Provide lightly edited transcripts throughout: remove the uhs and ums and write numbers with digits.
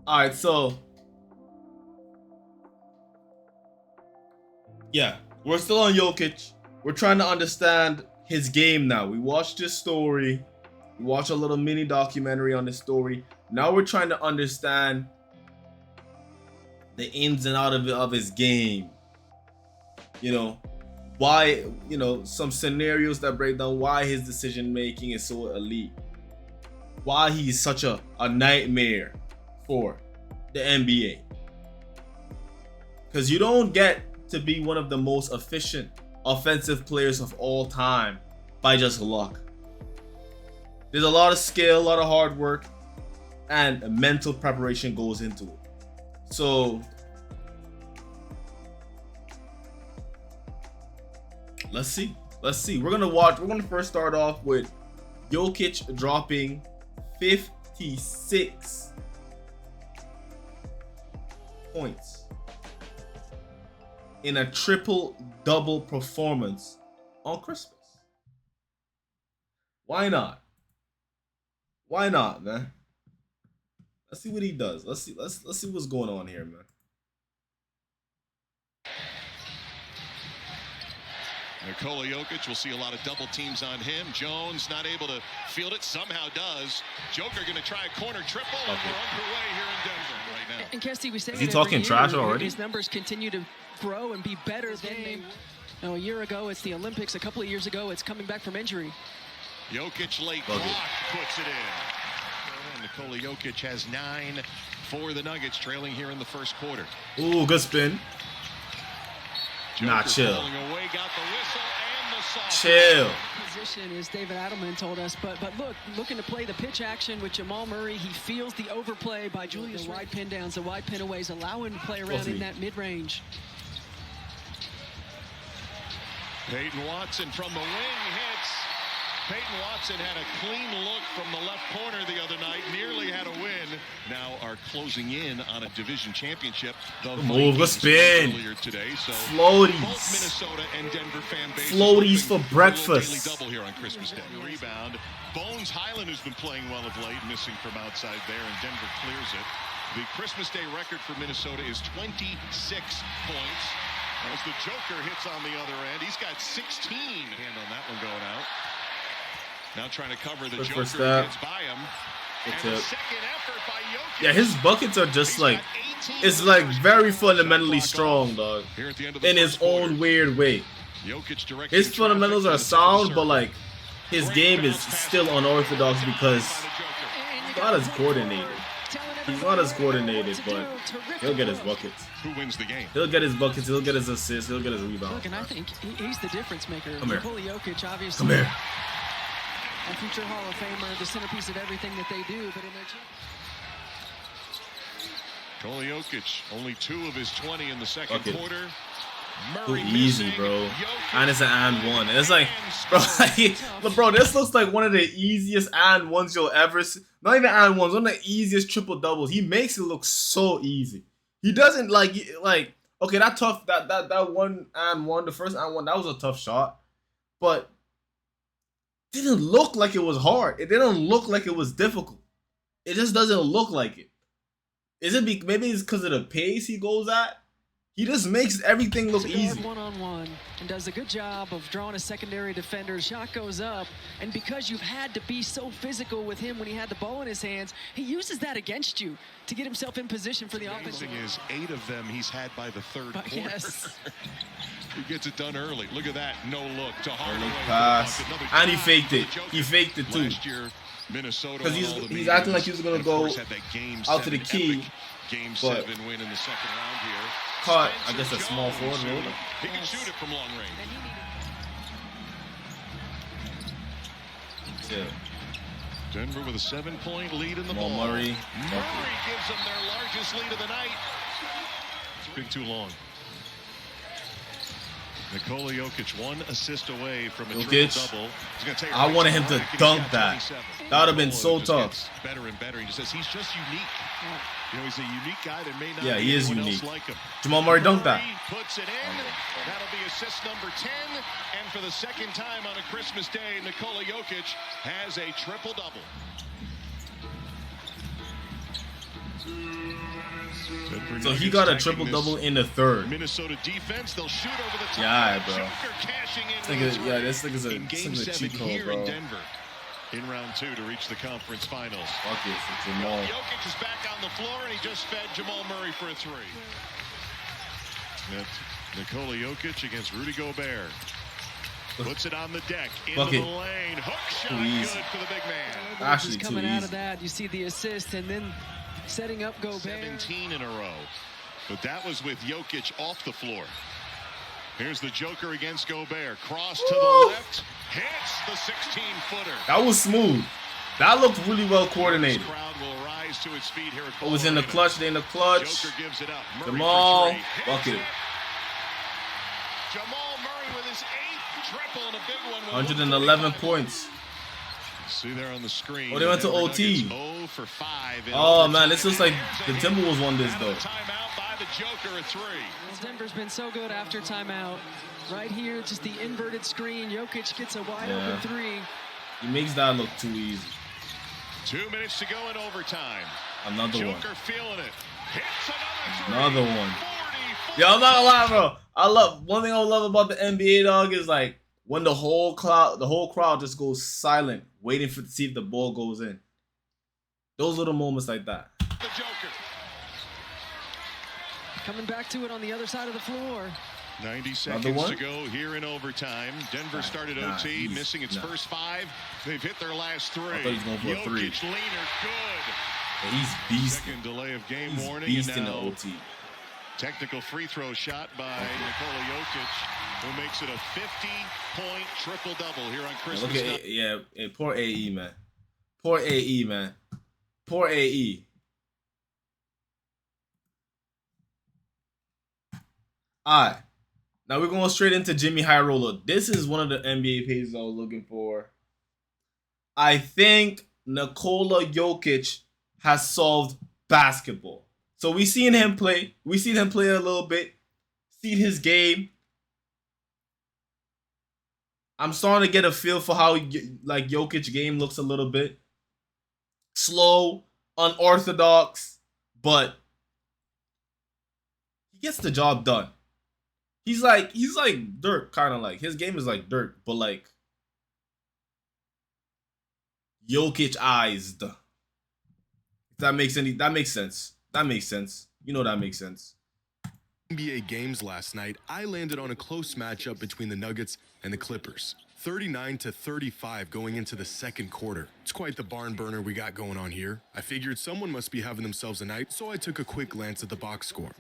All right, so yeah, we're still on Jokić. We're trying to understand his game now. We watched his story. We watched a little mini documentary on his story. Now we're trying to understand the ins and outs of his game. You know, why, you know, some scenarios that break down why his decision making is so elite. Why he's such a nightmare for the NBA. Because you don't get to be one of the most efficient offensive players of all time by just luck. There's a lot of skill, a lot of hard work, and mental preparation goes into it. So let's see. We're gonna first start off with Jokić dropping 56 points in a triple-double performance on Christmas. Why not? Why not, man? Let's see what he does. Let's see what's going on here, man. Nikola Jokić will see a lot of double teams on him. Jones not able to field it, somehow does. Joker going to try a corner triple, and we're underway here in Denver right now. And Kesty, we say is he talking trash already? His numbers continue to grow and be better than a year ago. It's the Olympics. A couple of years ago, it's coming back from injury. Jokić late block puts it in. Nikola Jokić has 9 for the Nuggets, trailing here in the first quarter. Ooh, good spin. Nah, chill. Away, got the whistle and the chill. Position, as David Adelman told us, but looking to play the pitch action with Jamal Murray. He feels the overplay by Julius. The wide pin downs, the wide pin aways, allowing him to play around in that mid-range. Peyton Watson from the wing hits. Peyton Watson had a clean look from the left corner the other night, nearly had a win. Now are closing in on a division championship. The move, let's spin. Today, so floaties. Both Minnesota and Denver fan base floaties for breakfast. Double here on Christmas Day. Rebound. Bones Highland, who's been playing well of late, missing from outside there, and Denver clears it. The Christmas Day record for Minnesota is 26 points. As the Joker hits on the other end, he's got 16. Hand on that one going out. Now trying to cover the Joker gets by him. And the second effort by Jokić. Yeah, his buckets are just like, it's like very fundamentally strong, dog. In his own weird way. His fundamentals are sound, but like his game is still unorthodox because he's not as coordinated. He's not as coordinated, but he'll get his buckets. Who wins the game? He'll get his buckets. He'll get his assists. He'll get his rebounds. Look, and I think he's the difference maker. Come here. Nikola Jokić, obviously. Come here. A future Hall of Famer, the centerpiece of everything that they do, but in their Nikola Jokić, only 2 of his 20 in the second quarter. Too easy, bro. And it's an and one. It's like, bro, this looks like one of the easiest and ones you'll ever see. Not even and ones, one of the easiest triple doubles. He makes it look so easy. He doesn't like okay, that one and one, the first and one, that was a tough shot, but it didn't look like it was hard. It didn't look like it was difficult. It just doesn't look like it. Is it maybe it's because of the pace he goes at? He just makes everything look easy. One-on-one and does a good job of drawing a secondary defender. Shot goes up, and because you've had to be so physical with him when he had the ball in his hands, he uses that against you to get himself in position for the offense. The is 8 of them he's had by the third quarter. Yes. He gets it done early. Look at that. No look to Hardaway. Pass. And he faked it. He faked it too. Last year, Minnesota. Because he's acting like he was going to go out to the key. Game 7 win in the second round here. Caught, I guess, a small forward. He can shoot it from long range. Yeah. Denver with a 7-point lead in the ball. Murray. Murray gives them their largest lead of the night. It's been too long. Nikola Jokić 1 assist away from a triple-double. I wanted him to dunk that. That would have been so tough. Better and better. He says he's just unique. You know, he's a unique guy that may not be he is unique. Like him. Jamal Murray dunked that. Puts it in. That'll be assist number 10. And for the second time on a Christmas day, Nikola Jokić has a triple-double. So he got a triple-double in the third. Minnesota defense, they'll shoot over the top. Yeah, bro. Joker cashing in. This nigga's a cheat code, here bro. in Denver. In round 2 to reach the conference finals. Fuck it, for Jamal. Jokić is back on the floor, and he just fed Jamal Murray for a 3. That's Nikola Jokić against Rudy Gobert. Puts it on the deck, into the lane. Hook shot, good for the big man. Actually, coming out of that, you see the assist, and then setting up Gobert. 17 in a row. But that was with Jokić off the floor. Here's the Joker against Gobert. Cross to the left. Hits the 16-footer. That was smooth. That looked really well coordinated. This crowd will rise to its feet here at It was in the clutch. They in the clutch. Joker gives it up. Jamal, bucket. Jamal Murray with his 8th triple and a big one. 111 points. See there on the screen. Oh, they went to OT. 0 for 5. Oh man, this looks like the Timberwolves won this though. Timeout by the Joker, a 3. Denver's been so good after timeout. Right here, just the inverted screen. Jokić gets a wide open 3. He makes that look too easy. 2 minutes to go in overtime. Another one. Joker feeling it. Hits Another one. 40. Yo, I'm not gonna lie, bro. One thing I love about the NBA, dog, is like when the whole crowd just goes silent, waiting to see if the ball goes in. Those little moments like that. The Joker. Coming back to it on the other side of the floor. 90 seconds to go here in overtime. Denver started OT, missing its first 5. They've hit their last 3. I thought he was going for a 3. Jokić leaner, good. Yeah, he's beast. Second delay of game warning. Beast and in the now OT. technical free throw shot by Nikola Jokić, who makes it a 50-point triple-double here on Christmas Day. Poor AE, man. Poor AE, man. Poor AE. All right. Now we're going straight into Jimmy HYDRAA. This is one of the NBA pages I was looking for. I think Nikola Jokić has solved basketball. So we seen him play. We seen him play a little bit. Seen his game. I'm starting to get a feel for how like Jokić game looks a little bit. Slow, unorthodox, but he gets the job done. He's like Dirk, kind of like. His game is like Dirk, but like Jokić-ized. If that makes sense. That makes sense. You know that makes sense. NBA games last night, I landed on a close matchup between the Nuggets and the Clippers. 39-35 going into the second quarter. It's quite the barn burner we got going on here. I figured someone must be having themselves a night, so I took a quick glance at the box score.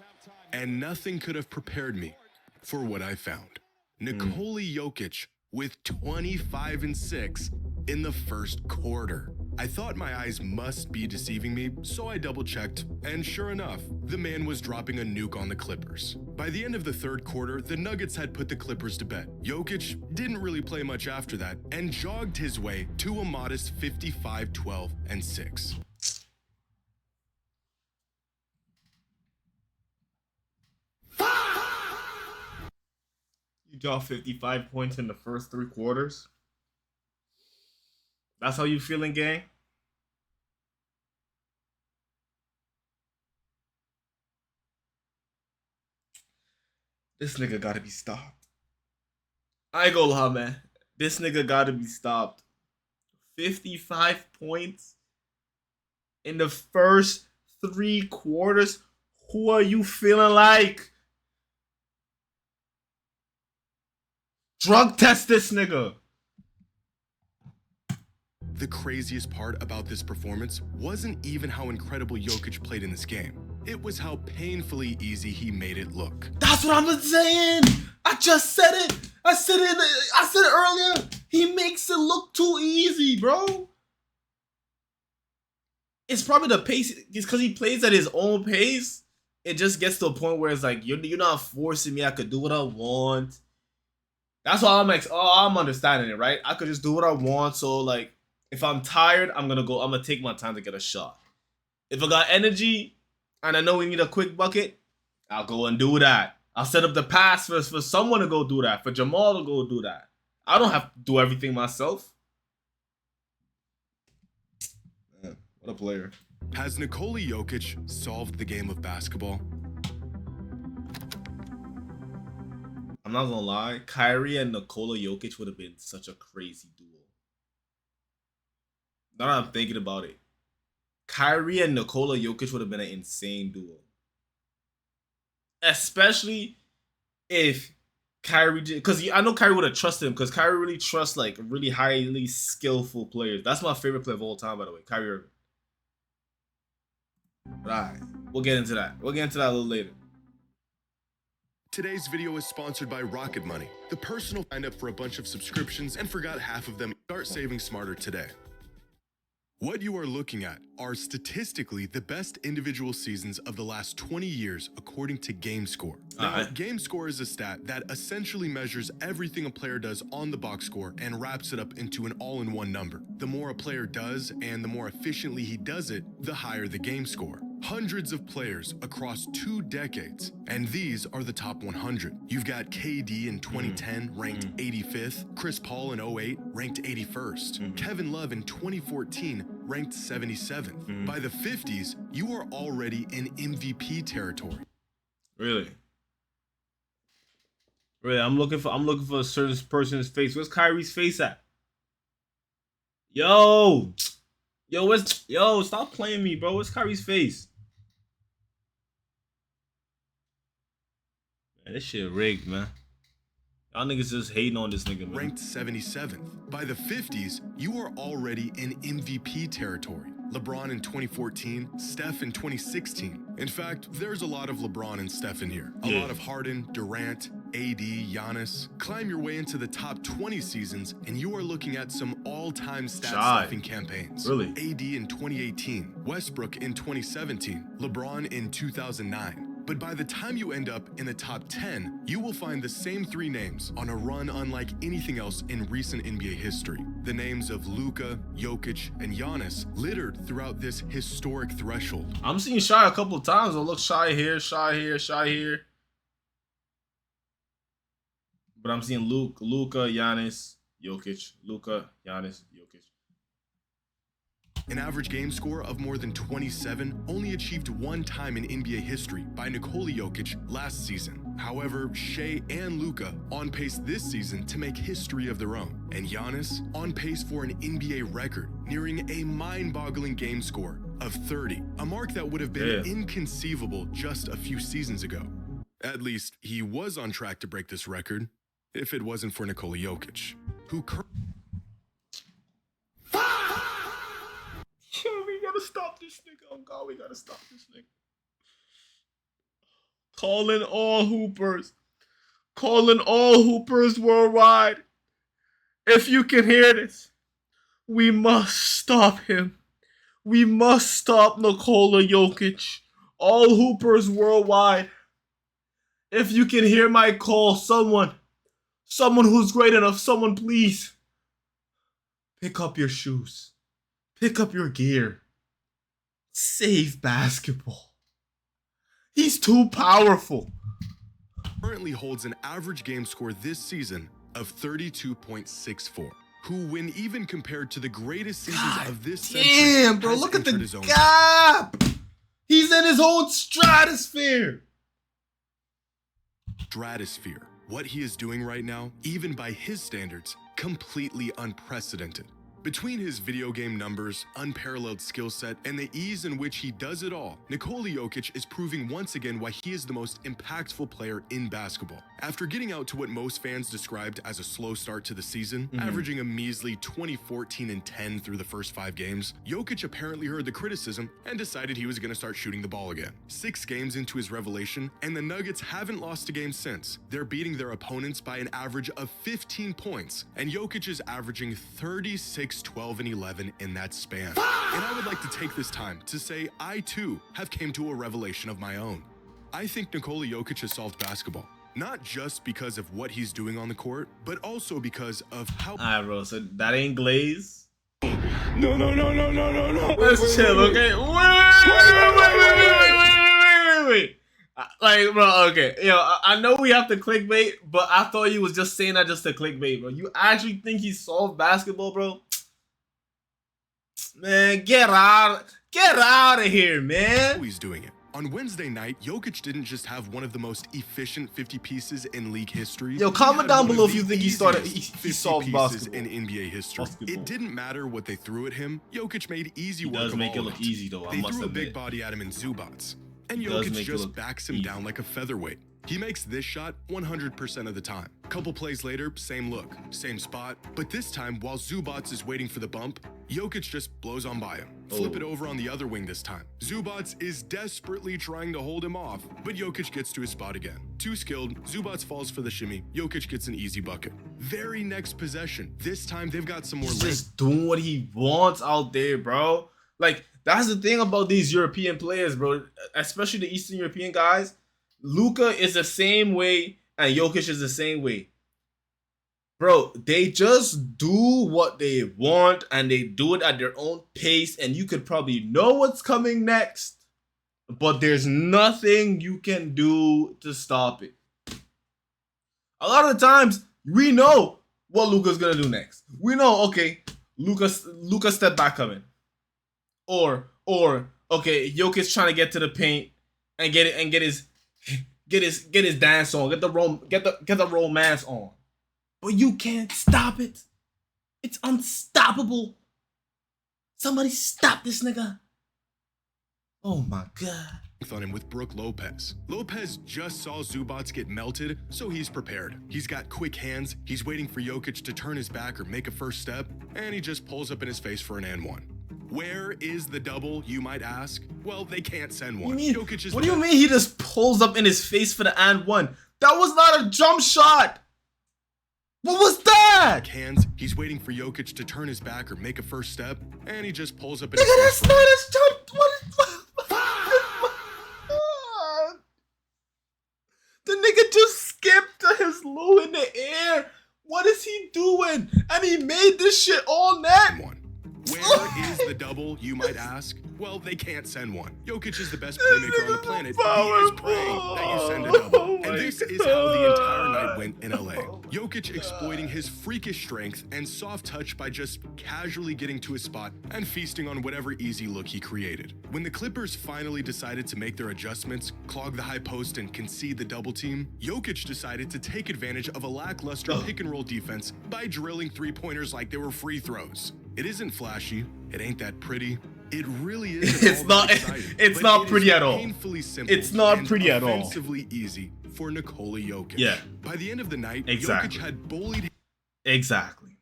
And nothing could have prepared me for what I found. Nikola Jokić with 25 and 6 in the first quarter. I thought my eyes must be deceiving me, so I double-checked, and sure enough, the man was dropping a nuke on the Clippers. By the end of the third quarter, the Nuggets had put the Clippers to bed. Jokić didn't really play much after that, and jogged his way to a modest 55, 12, and 6. You dropped 55 points in the first 3 quarters. That's how you feeling, gang? This nigga gotta be stopped. I ain't gonna lie, man. This nigga gotta be stopped. 55 points in the first 3 quarters. Who are you feeling like? Drug test this nigga. The craziest part about this performance wasn't even how incredible Jokić played in this game. It was how painfully easy he made it look. That's what I'm saying. I just said it. I said it earlier. He makes it look too easy, bro. It's probably the pace. It's because he plays at his own pace. It just gets to a point where it's like, you're not forcing me. I could do what I want. That's all I'm understanding it, right? I could just do what I want. So like, if I'm tired, I'm gonna take my time to get a shot. If I got energy and I know we need a quick bucket, I'll go and do that. I'll set up the pass for someone to go do that, for Jamal to go do that. I don't have to do everything myself. Man, what a player. Has Nikola Jokić solved the game of basketball? I'm not gonna lie, Kyrie and Nikola Jokić would have been such a crazy duo. Now that I'm thinking about it, Kyrie and Nikola Jokić would have been an insane duo. Especially if Kyrie did, because I know Kyrie would have trusted him, because Kyrie really trusts like really highly skillful players. That's my favorite player of all time, by the way, Kyrie Irving. But alright, we'll get into that. We'll get into that a little later. Today's video is sponsored by Rocket Money, the personal signed up for a bunch of subscriptions and forgot half of them. Start saving smarter today. What you are looking at are statistically the best individual seasons of the last 20 years according to GameScore. Now, GameScore is a stat that essentially measures everything a player does on the box score and wraps it up into an all-in-one number. The more a player does and the more efficiently he does it, the higher the game score. Hundreds of players across 2 decades, and these are the top 100. You've got KD in 2010 ranked 85th, Chris Paul in 08 ranked 81st, Kevin Love in 2014 ranked 77th. By the 50s, you are already in MVP territory. Really? Really, I'm looking for a certain person's face. Where's Kyrie's face at? Yo, stop playing me, bro. Where's Kyrie's face? Man, this shit rigged, man. Y'all niggas just hating on this nigga, man. Ranked 77th. By the 50s, you are already in MVP territory. LeBron in 2014, Steph in 2016. In fact, there's a lot of LeBron and Steph in here. A lot of Harden, Durant, AD, Giannis. Climb your way into the top 20 seasons, and you are looking at some all-time stat-stuffing campaigns. Really? AD in 2018, Westbrook in 2017, LeBron in 2009. But by the time you end up in the top 10, you will find the same 3 names on a run unlike anything else in recent NBA history. The names of Luka, Jokić, and Giannis littered throughout this historic threshold. I'm seeing Shy a couple of times. Oh, look, Shy here, Shy here, Shy here. But I'm seeing Luka, Giannis, Jokić, Luka, Giannis, Jokić. An average game score of more than 27 only achieved 1 time in NBA history by Nikola Jokić last season. However, Shea and Luka on pace this season to make history of their own, and Giannis on pace for an NBA record, nearing a mind-boggling game score of 30, a mark that would have been inconceivable just a few seasons ago. At least, he was on track to break this record, if it wasn't for Nikola Jokić, who We gotta stop this nigga. Oh God, we gotta stop this nigga. Calling all hoopers. Calling all hoopers worldwide. If you can hear this, we must stop him. We must stop Nikola Jokić. All hoopers worldwide. If you can hear my call, someone who's great enough, someone please. Pick up your shoes. Pick up your gear. Save basketball. He's too powerful. Currently holds an average game score this season of 32.64, who, when even compared to the greatest seasons of this century, damn, bro, look at the gap. He's in his own stratosphere. What he is doing right now, even by his standards, completely unprecedented. Between his video game numbers, unparalleled skill set, and the ease in which he does it all, Nikola Jokić is proving once again why he is the most impactful player in basketball. After getting out to what most fans described as a slow start to the season, averaging a measly 20-14-10 through the first 5 games, Jokić apparently heard the criticism and decided he was going to start shooting the ball again. 6 games into his revelation, and the Nuggets haven't lost a game since. They're beating their opponents by an average of 15 points, and Jokić is averaging 36, 12, and 11 in that span. And I would like to take this time to say I too have came to a revelation of my own. I think Nikola Jokić has solved basketball, not just because of what he's doing on the court, but also because of how— Alright, bro, so that ain't Glaze? No. Let's chill, okay? Wait. Like, bro, okay. I know we have to clickbait, but I thought you was just saying that just to clickbait, bro. You actually think he solved basketball, bro? Man, get out Get out of here, man. He's doing it. On Wednesday night, Jokić didn't just have one of the most efficient 50 pieces in league history. Yo, comment down below if you think he solved basketball. In NBA history. It didn't matter what they threw at him. Jokić made easy work of all of it. He does make it look easy, though, I must admit. They threw a big body at him in Zubats, and Jokić just backs him down like a featherweight. He makes this shot 100% of the time. Couple plays later, same look, same spot, but this time, while Zubats is waiting for the bump, Jokić just blows on by him. Flip it over on the other wing this time. Zubats is desperately trying to hold him off, but Jokić gets to his spot again. Too skilled, Zubats falls for the shimmy, Jokić gets an easy bucket. Very next possession, this time they've got some more He's just doing what he wants out there, bro. Like, that's the thing about these European players, bro, especially the Eastern European guys. Luka is the same way, and Jokić is the same way. Bro, they just do what they want, and they do it at their own pace, and you could probably know what's coming next, but there's nothing you can do to stop it. A lot of the times, we know what Luka's gonna do next. We know, okay, Luka step back coming. Or, okay, Jokić trying to get to the paint and get his dance on, get the romance on. But you can't stop it. It's unstoppable. Somebody stop this nigga. Oh my god. On him with Brook Lopez. Lopez just saw Zubats get melted, so he's prepared. He's got quick hands, he's waiting for Jokić to turn his back or make a first step, and he just pulls up in his face for an and one. Where is the double, you might ask? Well, they can't send one. What do you mean he just pulls up in his face for the and one? That was not a jump shot! What was that? Hands, he's waiting for Jokić to turn his back or make a first step, and he just pulls up in his face. That's not a jump. The nigga just skipped to his low in the air. What is he doing? And he made this shit all net. Where is the double, you might ask? Well, they can't send one. Jokić is the best playmaker on the planet. He is praying that you send a double. And this is how the entire night went in LA. Jokić exploiting his freakish strength and soft touch by just casually getting to his spot and feasting on whatever easy look he created. When the Clippers finally decided to make their adjustments, clog the high post and concede the double team, Jokić decided to take advantage of a lackluster pick and roll defense by drilling three-pointers like they were free throws. It isn't flashy, it ain't that pretty. It really is. It's not pretty at all. Painfully simple. It's not pretty at all. Offensively easy for Nikola Jokić. Yeah. By the end of the night, exactly. Jokić had bullied. Exactly.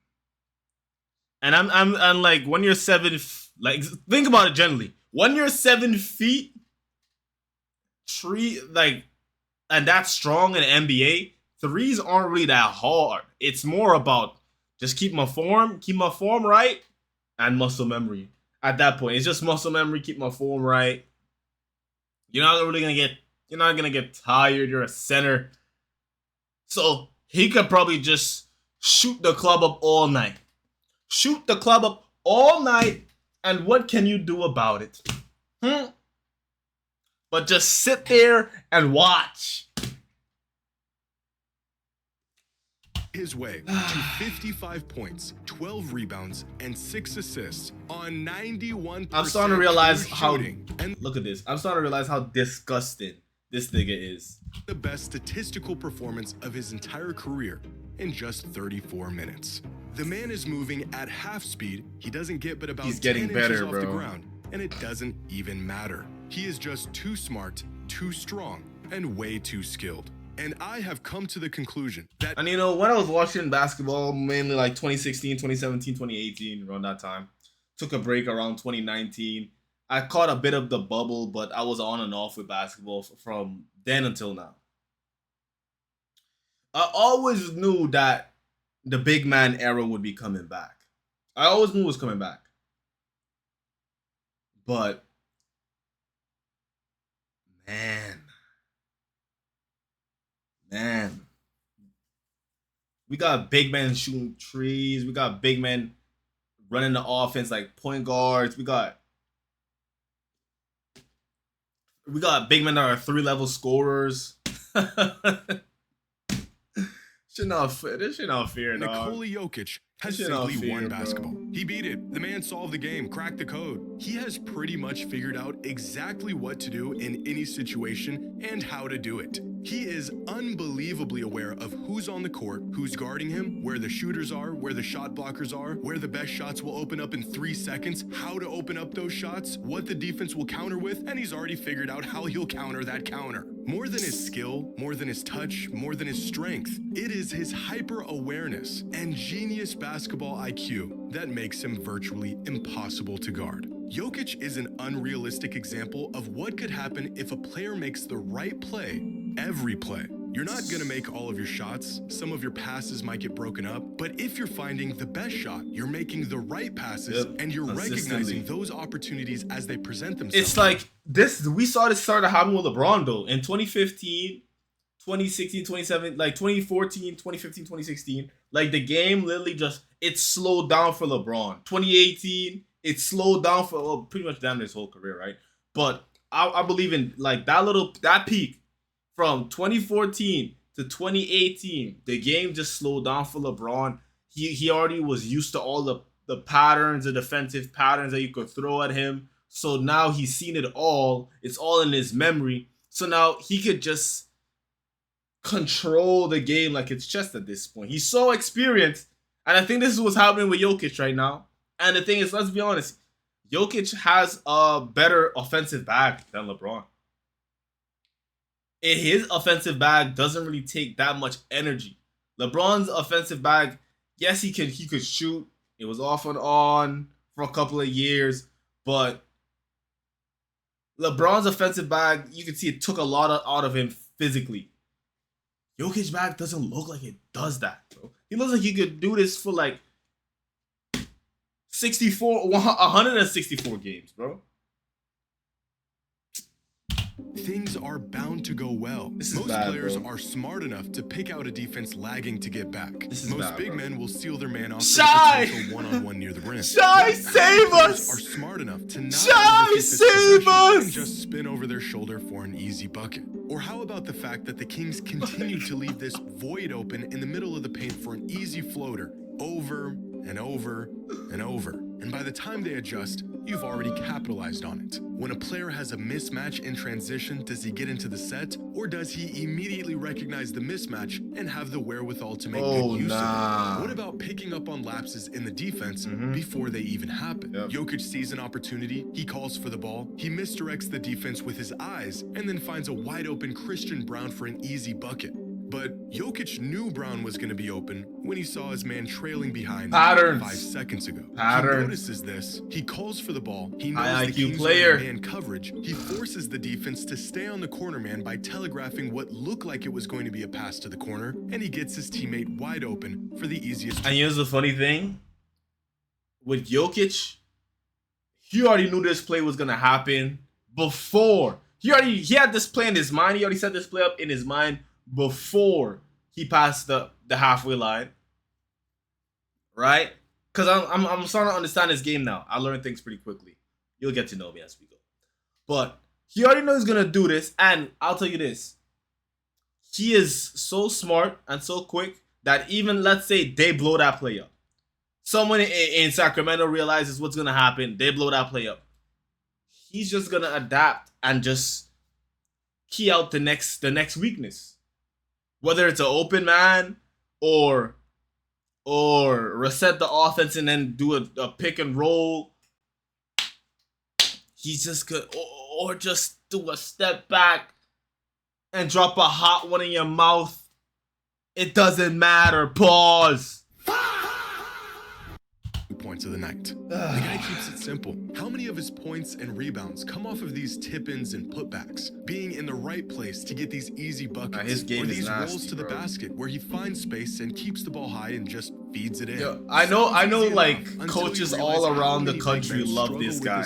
And I'm like, when you're like, think about it generally. When you're 7 feet, and that's strong in the NBA, threes aren't really that hard. It's more about just keep my form right, and muscle memory. At that point, it's just muscle memory, keep my form right. You're not gonna get tired. You're a center. So he could probably just shoot the club up all night. Shoot the club up all night, and what can you do about it? But just sit there and watch. His way to 55 points, 12 rebounds, and 6 assists on 91%. I'm starting to realize look at this. I'm starting to realize how disgusting this nigga is. The best statistical performance of his entire career in just 34 minutes. The man is moving at half speed. He doesn't get but about 10 inches off the ground, and it doesn't even matter. He is just too smart, too strong, and way too skilled. And I have come to the conclusion that... And you know, when I was watching basketball, mainly like 2016, 2017, 2018, around that time, took a break around 2019. I caught a bit of the bubble, but I was on and off with basketball from then until now. I always knew that the big man era would be coming back. I always knew it was coming back. But, man, we got big men shooting trees. We got big men running the offense like point guards. We got big men that are 3-level scorers. This shit not fair, dog. Nikola Jokić has Shit not simply fair, won bro. basketball. He beat it. The man solved the game, cracked the code. He has pretty much figured out exactly what to do in any situation and how to do it. He is unbelievably aware of who's on the court, who's guarding him, where the shooters are, where the shot blockers are, where the best shots will open up in 3 seconds, how to open up those shots, what the defense will counter with, and he's already figured out how he'll counter that counter. More than his skill, more than his touch, more than his strength, it is his hyper-awareness and genius basketball IQ that makes him virtually impossible to guard. Jokić is an unrealistic example of what could happen if a player makes the right play every play. You're not gonna make all of your shots, some of your passes might get broken up, but if you're finding the best shot, you're making the right passes, and you're recognizing those opportunities as they present themselves. It's like this, we saw this start to happen with LeBron though. In 2015, 2016, 2017, like 2014, 2015, 2016, like the game literally just, it slowed down for LeBron. 2018, it slowed down for, well, pretty much damn his whole career, right? But I believe in like that peak from 2014 to 2018, the game just slowed down for LeBron. He already was used to all the patterns, the defensive patterns that you could throw at him. So now he's seen it all. It's all in his memory. So now he could just control the game like it's chess at this point. He's so experienced. And I think this is what's happening with Jokić right now. And the thing is, let's be honest, Jokić has a better offensive bag than LeBron. His offensive bag doesn't really take that much energy. LeBron's offensive bag, yes, he could shoot. It was off and on for a couple of years, but LeBron's offensive bag, you can see it took a lot out of him physically. Jokic's bag doesn't look like it does that, bro. He looks like he could do this for like 164 games, bro. Things are bound to go well. Most players are smart enough to pick out a defense lagging to get back. Most big men will seal their man off for a potential one-on-one near the rim. Shy, save us! Are smart enough to not Shy, save us! and just spin over their shoulder for an easy bucket. Or how about the fact that the Kings continue to leave this void open in the middle of the paint for an easy floater over and over and over. And by the time they adjust, you've already capitalized on it. When a player has a mismatch in transition, does he get into the set, or does he immediately recognize the mismatch and have the wherewithal to make good use of it? What about picking up on lapses in the defense before they even happen? Jokić sees an opportunity, he calls for the ball, he misdirects the defense with his eyes, and then finds a wide open Christian Braun for an easy bucket. But Jokić knew Braun was going to be open when he saw his man trailing behind 5 seconds ago. He notices this, he calls for the ball, he knows the Kings are in man coverage, he forces the defense to stay on the corner man by telegraphing what looked like it was going to be a pass to the corner, and he gets his teammate wide open for the easiest. And here's the funny thing, with Jokić, he already knew this play was going to happen before. He had this play in his mind, he already set this play up in his mind before he passed the halfway line, right? Because I'm starting to understand this game now. I learn things pretty quickly. You'll get to know me as we go. But he already knows he's gonna do this, and I'll tell you this: he is so smart and so quick that even let's say they blow that play up, someone in Sacramento realizes what's gonna happen. They blow that play up. He's just gonna adapt and just key out the next weakness. Whether it's an open man or reset the offense and then do a pick and roll, he's just good. Or just do a step back and drop a hot one in your mouth. It doesn't matter. Pause. Points of the night. The guy keeps it simple. How many of his points and rebounds come off of these tip-ins and putbacks? Being in the right place to get these easy buckets, his game or these is nasty, rolls to the basket where he finds space and keeps the ball high and just feeds it in. Yo, I know like coaches all around the country love this guy.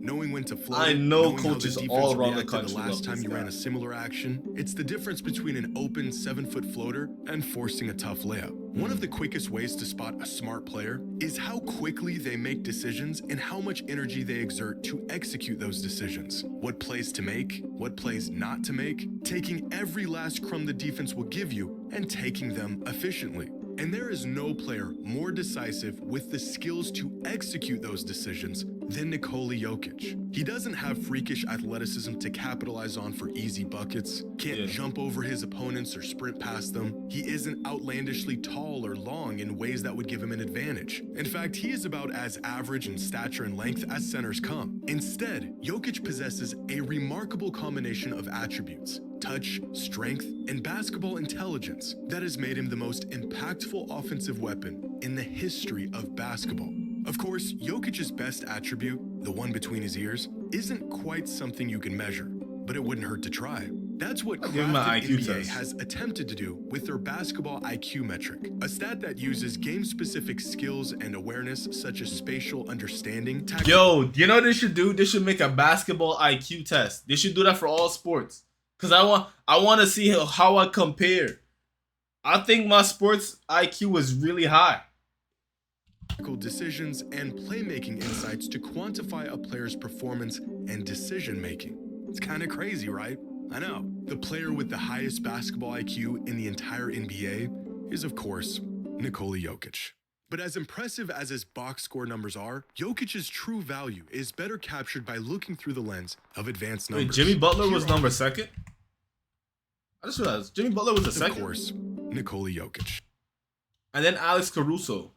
Knowing when to float. I know coaches all around the country the last love time this you guy. ran a similar action, it's the difference between an open 7-foot floater and forcing a tough layup. One of the quickest ways to spot a smart player is how quickly they make decisions and how much energy they exert to execute those decisions. What plays to make, what plays not to make, taking every last crumb the defense will give you and taking them efficiently. And there is no player more decisive with the skills to execute those decisions than Nikola Jokić. He doesn't have freakish athleticism to capitalize on for easy buckets, can't jump over his opponents or sprint past them. He isn't outlandishly tall or long in ways that would give him an advantage. In fact, he is about as average in stature and length as centers come. Instead, Jokić possesses a remarkable combination of attributes: touch, strength, and basketball intelligence that has made him the most impactful offensive weapon in the history of basketball. Of course, Jokic's best attribute, the one between his ears, isn't quite something you can measure, but it wouldn't hurt to try. That's what crafted NBA has attempted to do with their basketball IQ metric, a stat that uses game-specific skills and awareness such as spatial understanding. Yo, you know what they should do? They should make a basketball IQ test. They should do that for all sports. Cause I want to see how I compare. I think my sports IQ is really high. Decisions and playmaking insights to quantify a player's performance and decision making. It's kind of crazy, right? I know. The player with the highest basketball IQ in the entire NBA is, of course, Nikola Jokić. But as impressive as his box score numbers are, Jokic's true value is better captured by looking through the lens of advanced numbers. Wait, Jimmy Butler was number 2nd? I just realized Jimmy Butler was the 2nd. Of course, Nikola Jokić. And then Alex Caruso.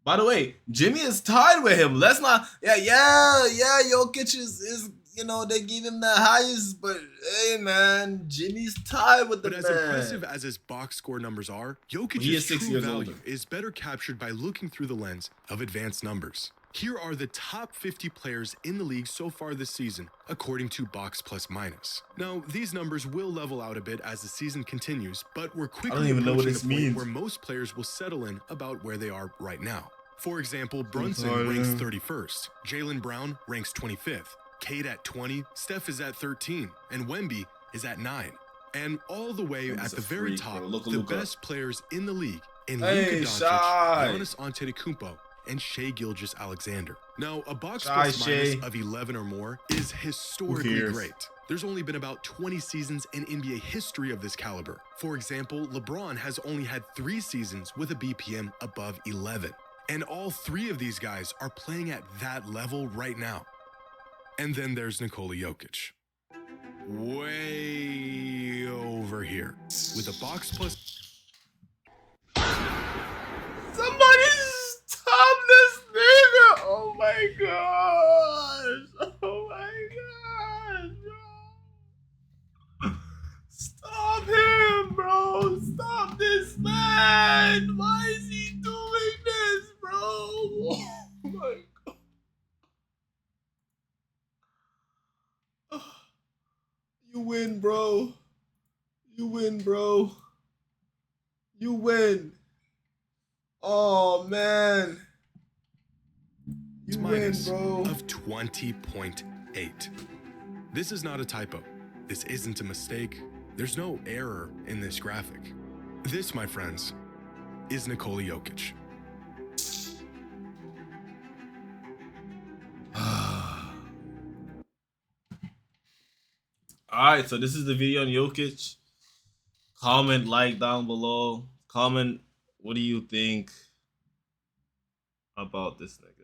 By the way, Jimmy is tied with him. Let's not. Jokić is you know, they give him the highest, but hey, man, Jimmy's tied with the man. But as impressive as his box score numbers are, Jokic's true value is better captured by looking through the lens of advanced numbers. Here are the top 50 players in the league so far this season, according to Box Plus Minus. Now, these numbers will level out a bit as the season continues, but we're quickly approaching the point where most players will settle in about where they are right now. For example, Brunson ranks 31st, Jaylen Brown ranks 25th, Cade at 20, Steph is at 13, and Wemby is at 9. And all the way at the very top, the best players in the league in Luka Doncic, Giannis Antetokounmpo, and Shai Gilgeous-Alexander. Now, a box plus minus of 11 or more is historically great. There's only been about 20 seasons in NBA history of this caliber. For example, LeBron has only had 3 seasons with a BPM above 11. And all 3 of these guys are playing at that level right now. And then there's Nikola Jokić. Way over here. With a box plus... Somebody stop this nigga! Oh my gosh! Oh my gosh! Stop him, bro! Stop this man! Why is he doing this, bro? Oh my god! You win, bro. You win, bro. You win. Oh, man. You win, bro. Of 20.8. This is not a typo. This isn't a mistake. There's no error in this graphic. This, my friends, is Nikola Jokić. Alright, so this is the video on Jokić. Comment, like down below. Comment, what do you think about this nigga?